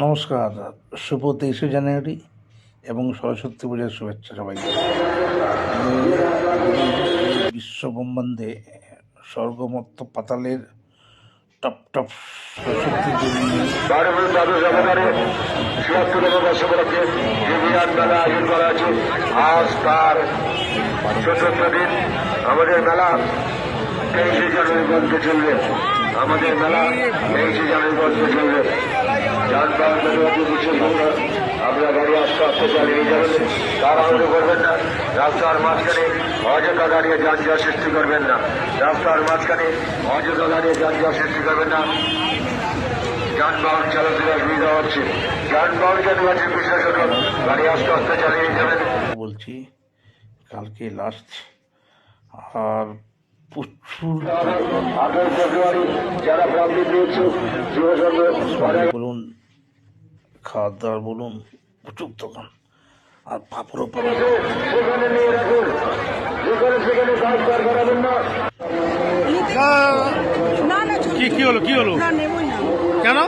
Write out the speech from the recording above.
নমস্কার, শুভ 23শে জানুয়ারি এবং সরস্বতী পূজার শুভেচ্ছা সবাইকে। বিশ্ব ব্রহ্মাণ্ডে স্বর্গমত্ত পাতালের টপ টপ সরস্বতী দেবী আজ তার চতুর্থ দিন। আমাদের মেলা 23শে জানুয়ারি পর্যন্ত চলবে। আমাদের মেলা 23শে জানুয়ারি পর্যন্ত চলবে। আমরা গাড়ি আস্তে আস্তে চালিয়ে যাবেন, তাড়াহুড়ো করবেন না। রাস্তার মাঝখানে অযথা দাঁড়িয়ে যানজট সৃষ্টি করবেন না। রাস্তার মাঝখানে অযথা দাঁড়িয়ে যানজট সৃষ্টি করবেন না। যানবাহন চালকদের অসুবিধা হচ্ছে। যানবাহন যেন আছে প্রশাসন, গাড়ি আস্তে আস্তে চালিয়ে যাবেন। বলছি কালকে লাস্ট, আর প্রচুর যারা প্রাপ্তি পেয়েছে বলুন, খাওয়ার দাওয়ার বলুন, প্রচুর দোকান আর পাপড়ও পাবেন। সেখানে নিয়ে রাখুন, সেখানে কাজ করাবেন না। কি হলো কেন?